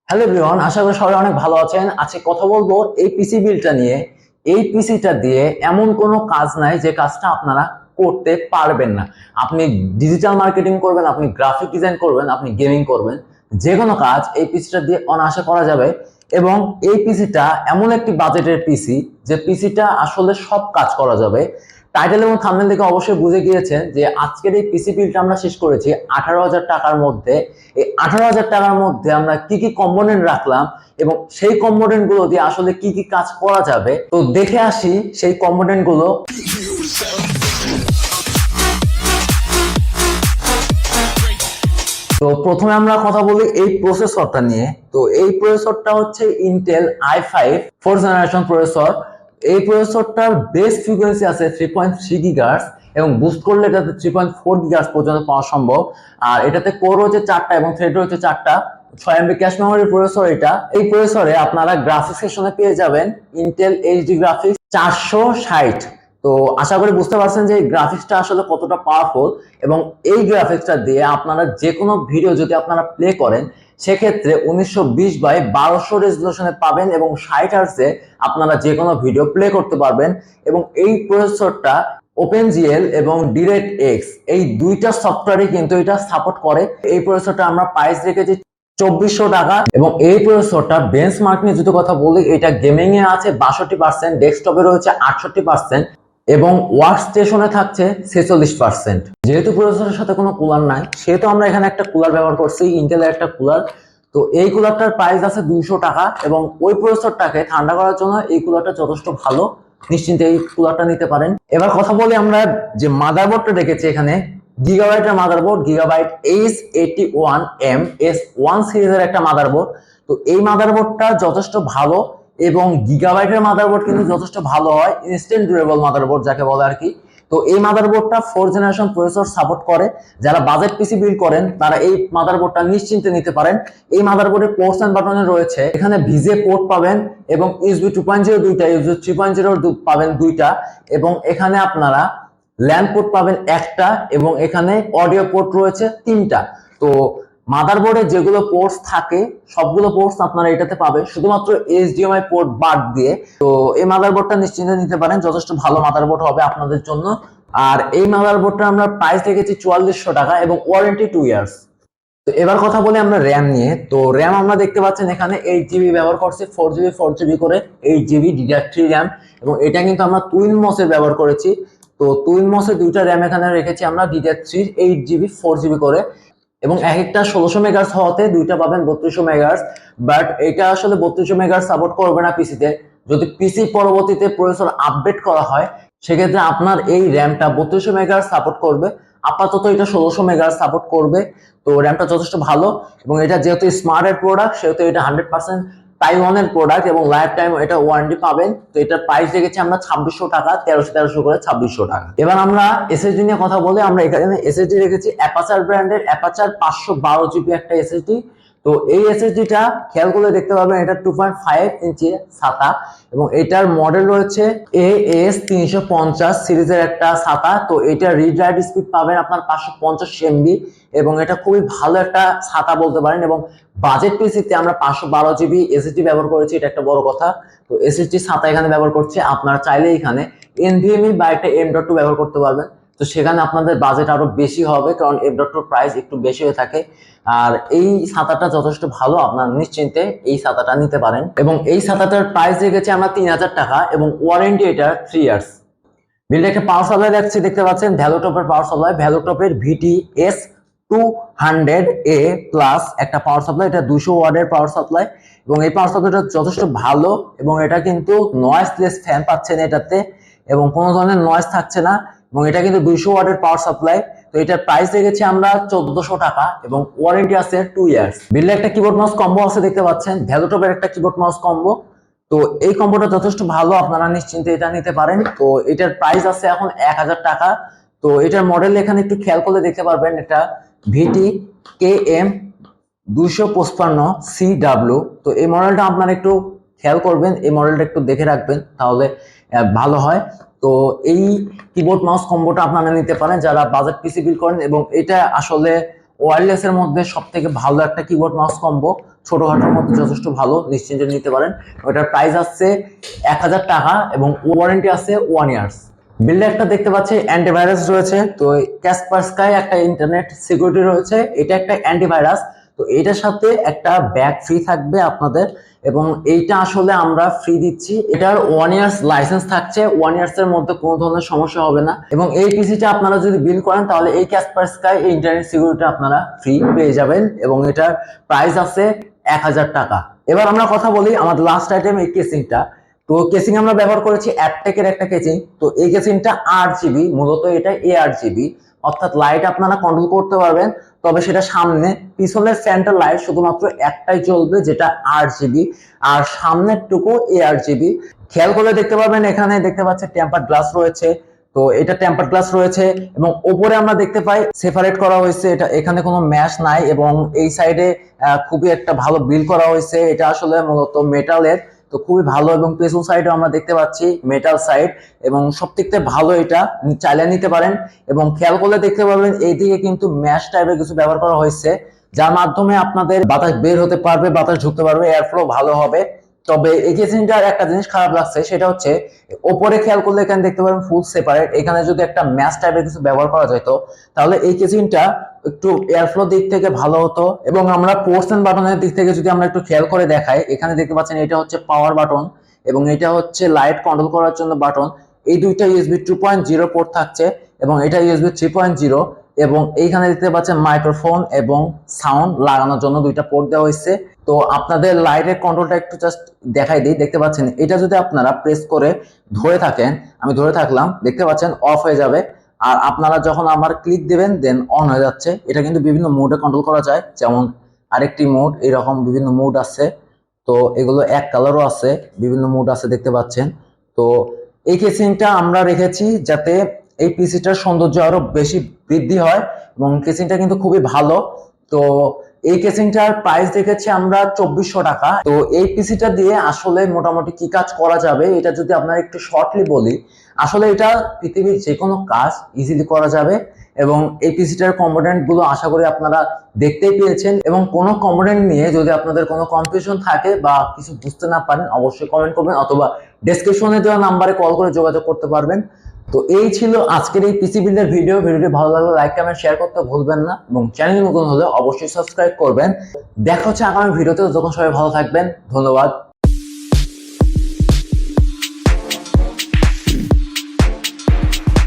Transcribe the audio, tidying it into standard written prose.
Hello everyone, আশা করি সবাই অনেক ভালো আছেন। আজকে কথা বলবো এই পিসি বিলটা নিয়ে। এই পিসিটা দিয়ে এমন কোনো কাজ নাই যে কাজটা আপনারা করতে পারবেন না। আপনি ডিজিটাল মার্কেটিং করবেন, আপনি গ্রাফিক ডিজাইন করবেন, আপনি গেমিং করবেন, যে কোনো কাজ এই পিসিটা দিয়ে অনায়াসে করা যাবে। এবং এই পিসিটা এমন একটি বাজেটের পিসি যে পিসিটা আসলে সব কাজ করা যাবে। টাইটেল এবং থাম্বনেল দেখে অবশ্যই বুঝে গিয়েছেন যে আজকের এই পিসি বিলটা আমরা শেষ করেছি 18,000 টাকার মধ্যে। এই 18,000 টাকার মধ্যে আমরা কি কি কম্পোনেন্ট রাখলাম এবং সেই কম্পোনেন্ট গুলো দিয়ে আসলে কি কি কাজ করা যাবে, তো দেখে আসি সেই কম্পোনেন্ট গুলো। তো প্রথমে আমরা কথা বলি এই প্রসেসরটা নিয়ে। তো এই প্রসেসরটা হচ্ছে Intel i5 4th generation processor. এই প্রসেসরটার বেস ফ্রিকোয়েন্সি আছে 3.3 গিগাহার্টজ এবং বুস্ট করলে এটাতে 3.4 গিগাহার্টজ পর্যন্ত পাওয়া সম্ভব। আর এটাতে কোর হচ্ছে 4টা এবং থ্রেড হচ্ছে 4টা। 6 MB ক্যাশ মেমোরি প্রসেসর এটা। এই প্রসেসরে আপনারা গ্রাফিক্স সেকশনে পেয়ে যাবেন ইন্টেল এইচডি গ্রাফিক্স 460। তো আশা করি বুঝতে পারছেন যে এই গ্রাফিক্সটা আসলে কতটা পাওয়ারফুল। এবং এই গ্রাফিক্সটা দিয়ে আপনারা যে কোনো ভিডিও যদি আপনারা প্লে করেন সেক্ষেত্রে 1920x1200 রেজলিউশনে পাবেন এবং 60 হার্টজে আপনারা যে কোনো ভিডিও প্লে করতে পারবেন। এবং এই প্রসেসরটা OpenGL এবং DirectX এই দুইটা সফটওয়্যারই কিন্তু এটা সাপোর্ট করে। এই প্রসেসরটা আমরা প্রাইস রেখেছি 2400 টাকা। এবং এই প্রসেসরটা বেঞ্চমার্ক নিয়ে যদি কথা বলি, এটা গেমিং এ আছে 62%, ডেস্কটপে রয়েছে 68% এবং ওয়ার্ক স্টেশনে থাকছে 46%। যেহেতু প্রসেসরের সাথে কোনো কুলার নাই সেহেতু আমরা এখানে একটা কুলার ব্যবহার করছি, ইন্টেলের একটা কুলার। তো এই কুলারটার প্রাইস আছে 200 টাকা এবং ওই প্রসেসরটাকে ঠান্ডা করার জন্য এই কুলারটা যথেষ্ট ভালো। নিশ্চিন্তে এই কুলারটা নিতে পারেন। এবার কথা বলি আমরা যে মাদারবোর্ডটা রেখেছি এখানে, গিগাবাইটের মাদারবোর্ড, গিগাবাইট H81MS1 সিরিজের একটা মাদারবোর্ড। তো এই মাদারবোর্ডটা যথেষ্ট ভালো এবং গিগাবাইটের মাদারবোর্ড কিন্তু যথেষ্ট ভালো হয়, ইনস্ট্যান্ট ডিউরেবল মাদারবোর্ড যাকে বলে আর কি। তো এই মাদারবোর্ডটা 4th জেনারেশন প্রসেসর সাপোর্ট করে। যারা বাজেট পিসি বিল্ড করেন তারা এই মাদারবোর্ডটা নিশ্চিন্তে নিতে পারেন। এই মাদারবোর্ডের পোর্টস এন্ড বাটনে রয়েছে, এখানে ভিজে পোর্ট পাবেন এবং USB 2.0 দুইটা, USB 3.0 পাবেন দুইটা এবং এখানে আপনারা ল্যান্ড পোর্ট পাবেন একটা এবং এখানে অডিও পোর্ট রয়েছে 3টা। তো মাদারবোর্ডে যেগুলো পোর্টস থাকে সবগুলো পোর্টস আপনারা এটাতে পাবেন, শুধুমাত্র HDMI পোর্ট বাদ দিয়ে। তো এই মাদারবোর্ডটা নিশ্চিন্তে নিতে পারেন, যথেষ্ট ভালো মাদারবোর্ড হবে আপনাদের জন্য। আর এই মাদারবোর্ডটা আমরা প্রাইস রেখেছি 4400 টাকা এবং ওয়ারেন্টি 2 ইয়ার্স। তো এবার কথা বলি আমরা র্যাম নিয়ে। তো র্যাম আমরা দেখতে পাচ্ছেন এখানে 8GB ব্যবহার করছি, 4GB করে 8GB DDR3 র্যাম এবং এটা কিন্তু আমরা টুইনমস এর ব্যবহার করেছি। তো টুইনমস এর দুইটা র্যাম এখানে রেখেছি আমরা, DDR3 8GB 4GB করে এবং এক একটা 1600 মেগাহার্টজ হওয়াতে দুইটা পাবেন 3200 মেগাহার্টজ। বাট এটা আসলে 3200 মেগাহার্টজ সাপোর্ট করবে না পিসিতে। যদি পিসি পরবর্তীতে প্রসেসর আপডেট করা হয় সেক্ষেত্রে আপনার এই র্যামটা 3200 মেগাহার্টজ সাপোর্ট করবে। আপাতত এটা 1600 মেগাহার্টজ সাপোর্ট করবে। তো র্যামটা যথেষ্ট ভালো এবং এটা যেহেতু স্মার্ট এর প্রোডাক্ট সেহেতু এটা 100% তাইওয়ানের প্রোডাক্ট এবং লাইফ টাইম এটা ওয়ারেন্টি পাবেন। তো এটার প্রাইস রেখেছি আমরা 2600 টাকা, 1300 করে 2600 টাকা। এবার আমরা এসএসডি নিয়ে কথা বলি। আমরা এখানে এসএসডি রেখেছি অ্যাপাচার ব্র্যান্ডের অ্যাপাচার 512GB একটা এসএসডি। তো এই এসএসডিটা খেয়াল করলে দেখতে পাবেন এটা 2.5 ইঞ্চি ছাতা এবং এটার মডেল রয়েছে AS350 সিরিজের একটা ছাতা। তো এটা রিড রাইট স্পিড পাবেন আপনার 550 MB এবং এটা খুবই ভালো একটা ছাতা বলতে পারেন। এবং বাজেট পিসিতে আমরা 512GB এসএসডি ব্যবহার করেছি, এটা একটা বড় কথা। তো এসএসডি ছাতা এখানে ব্যবহার করছে, আপনারা চাইলে এখানে NVMe বা একটা M.2 ব্যবহার করতে পারবেন। তো সেখানে আপনাদের বাজেট আরো বেশি হবে কারণ M.2 প্রাইস একটু বেশি হয়ে থাকে। আর এই ছাতাটা যথেষ্ট ভালো, আপনারা নিশ্চিন্তে এই ছাতাটা নিতে পারেন। এবং এই ছাতাটার প্রাইস রেখেছি আমরা 3000 টাকা এবং ওয়ারেন্টি এটা 3 ইয়ার্স। বিলটা একটা পাওয়ার সাপ্লাই দেখতে পাচ্ছেন, ভ্যালুটপের পাওয়ার সাপ্লাই, ভ্যালুটপের VTS 200A প্লাস একটা পাওয়ার সাপ্লাই। এটা 200 ওয়াটের পাওয়ার সাপ্লাই এবং এই পাওয়ার সাপ্লাইটা যথেষ্ট ভালো এবং এটা কিন্তু নয়েজলেস ফ্যান পাচ্ছেন এটাতে এবং কোনো ধরনের নয়েজ থাকছে না এবং এটা কিন্তু 200 ওয়াটের পাওয়ার সাপ্লাই। তো এটার প্রাইস রেখেছি আমরা 1400 টাকা এবং ওয়ারেন্টি আছে 2 ইয়ার্স। বিলে একটা কিবোর্ড মাউস কম্বো আছে দেখতে পাচ্ছেন, ভ্যালুটপের একটা কিবোর্ড মাউস কম্বো। তো এই কম্বোটা যথেষ্ট ভালো, আপনারা নিশ্চিন্তে এটা নিতে পারেন। তো এটার প্রাইস আছে এখন 1000 টাকা। তো এটার মডেল এখানে একটু খেয়াল করলে দেখতে পারবেন, এটা VTKM 255CW। তো এই মডেলটা আপনারা একটু খেয়াল করবেন, এই মডেলটা একটু দেখে রাখবেন তাহলে ভালো হয়। তো এই কিবোর্ড মাউস কম্বোটা আপনারা নিতে পারেন যারা বাজেট পিসি বিল্ড করেন এবং এটা আসলে ওয়্যারলেস এর মধ্যে সবথেকে ভালো একটা কিবোর্ড মাউস কম্বো। ছোটখাটোর মধ্যে যথেষ্ট ভালো, নিশ্চিন্তে নিতে পারেন। ওটার প্রাইস আসছে 1000 টাকা এবং ওয়ারেন্টি আছে 1 ইয়ার্স। বিল্ডে একটা দেখতে পাচ্ছি অ্যান্টিভাইরাস রয়েছে, তো ক্যাসপারস্কাই একটা ইন্টারনেট সিকিউরিটি রয়েছে, এটা একটা অ্যান্টিভাইরাস। তো এটার সাথে একটা ব্যাগ ফ্রি থাকবে আপনাদের, এবং এইটা আসলে আমরা ফ্রি দিচ্ছি। এটার 1 ইয়ার্স লাইসেন্স থাকছে, 1 ইয়ার্স এর মধ্যে কোনো ধরনের সমস্যা হবে না। এবং এই পিসিটা আপনারা যদি বিল করেন তাহলে এই ক্যাসপারস্কাই এই ইন্টারনেট সিকিউরিটি আপনারা ফ্রি পেয়ে যাবেন, এবং এটার প্রাইস আছে 1000 টাকা। এবার আমরা কথা বলি আমাদের লাস্ট আইটেম এই কেসিংটা। তো কেসিং আমরা ব্যবহার করেছি অ্যাপটেকের একটা কেসিং। তো এই কেসিংটা 8GB, মূলত এটা ARGB, অর্থাৎ লাইট আপনারা কন্ট্রোল করতে পারবেন, তবে সেটা সামনে, পিছনের সেন্টার লাইট শুধুমাত্র একটাই জ্বলবে যেটা 8GB, আর সামনের টুকু ARGB। খেয়াল করে দেখতে পারবেন এখানে দেখতে পাচ্ছেন টেম্পার গ্লাস রয়েছে, তো এটা টেম্পার গ্লাস রয়েছে, এবং উপরে আমরা দেখতে পাই সেপারেট করা হয়েছে, এটা এখানে কোনো ম্যাশ নাই, এবং এই সাইডে খুবই একটা ভালো বিল্ড করা হয়েছে। এটা আসলে মূলত মেটালের, তো খুবই ভালো। এবং পেছন সাইডে আমরা দেখতে পাচ্ছি মেটাল সাইড, এবং সব থেকে ভালো, এটা চাইলে নিতে পারেন। এবং খেয়াল করলে দেখতে পারবেন এইদিকে কিন্তু ম্যাশ টাইপের কিছু ব্যবহার করা হয়েছে, যার মাধ্যমে আপনাদের বাতাস বের হতে পারবে, বাতাস ঢুকতে পারবে, এয়ার ফ্লো ভালো হবে। তবে এই কেসিংটার একটা জিনিস খারাপ লাগছে, সেটা হচ্ছে ওপরে খেয়াল করলে এখানে দেখতে পারেন ফুল সেপারেট, এখানে যদি একটা ম্যাশ টাইপের কিছু ব্যবহার করা যেত তাহলে এই কেসিংটা একটু এয়ারফ্লো দিক থেকে ভালো হতো। এবং আমরা পোর্টস এন্ড বাটনের দিক থেকে যদি আমরা একটু খেয়াল করে দেখাই, এখানে দেখতে পাচ্ছেন এটা হচ্ছে পাওয়ার বাটন, এবং এটা হচ্ছে লাইট কন্ট্রোল করার জন্য বাটন। এই দুইটা USB 2.0 পোর্ট থাকছে, এবং এটা USB 3.0, এবং এইখানে দেখতে পাচ্ছেন মাইক্রোফোন এবং সাউন্ড লাগানোর জন্য দুইটা পোর্ট দেওয়া হয়েছে। তো আপনাদের লাইটের কন্ট্রোলটা একটু জাস্ট দেখাই দিই। দেখতে পাচ্ছেন এটা যদি আপনারা প্রেস করে ধরে থাকেন, আমি ধরে থাকলাম, দেখতে পাচ্ছেন অফ হয়ে যাবে, আর আপনারা যখন আমার ক্লিক দিবেন দেন অন হয়ে যাচ্ছে। এটা কিন্তু বিভিন্ন মোডে কন্ট্রোল করা যায়, যেমন আরেকটি মোড, এরকম বিভিন্ন মোড আছে। তো এগুলো এক কালারও আছে, বিভিন্ন মোড আছে দেখতে পাচ্ছেন। তো এই কেসিংটা আমরা রেখেছি যাতে এই পিসিটার সৌন্দর্য আরো বেশি বৃদ্ধি হয়, এবং কেসিংটা কিন্তু খুবই ভালো। তো এই কেসিংটার প্রাইস রেখেছি আমরা 2400 টাকা। তো এই পিসিটা দিয়ে আসলে মোটামুটি কি কাজ করা যাবে এটা যদি আপনারা একটু শর্টলি বলি, আসলে এটা পৃথিবীর যে কোনো কাজ ইজিলি করা যাবে। এবং এই পিসিটার কম্পোনেন্ট গুলো আশা করি আপনারা দেখতেই পেয়েছেন, এবং কোনো কম্পোনেন্ট নিয়ে যদি আপনাদের কোনো কনফিউশন থাকে বা কিছু বুঝতে না পারেন অবশ্যই কমেন্ট করবেন, অথবা ডেসক্রিপশনে দেওয়া নাম্বারে কল করে যোগাযোগ করতে পারবেন। তো এই ছিল আজকের এই পিসি বিল্ডের ভিডিও। ভিডিওটি ভালো লাগলে লাইক কমেন্ট শেয়ার করতে ভুলবেন না, এবং চ্যানেল নতুন হলে অবশ্যই সাবস্ক্রাইব করবেন। দেখা হচ্ছে আগামী ভিডিওতে, যখন সবাই ভালো থাকবেন। ধন্যবাদ।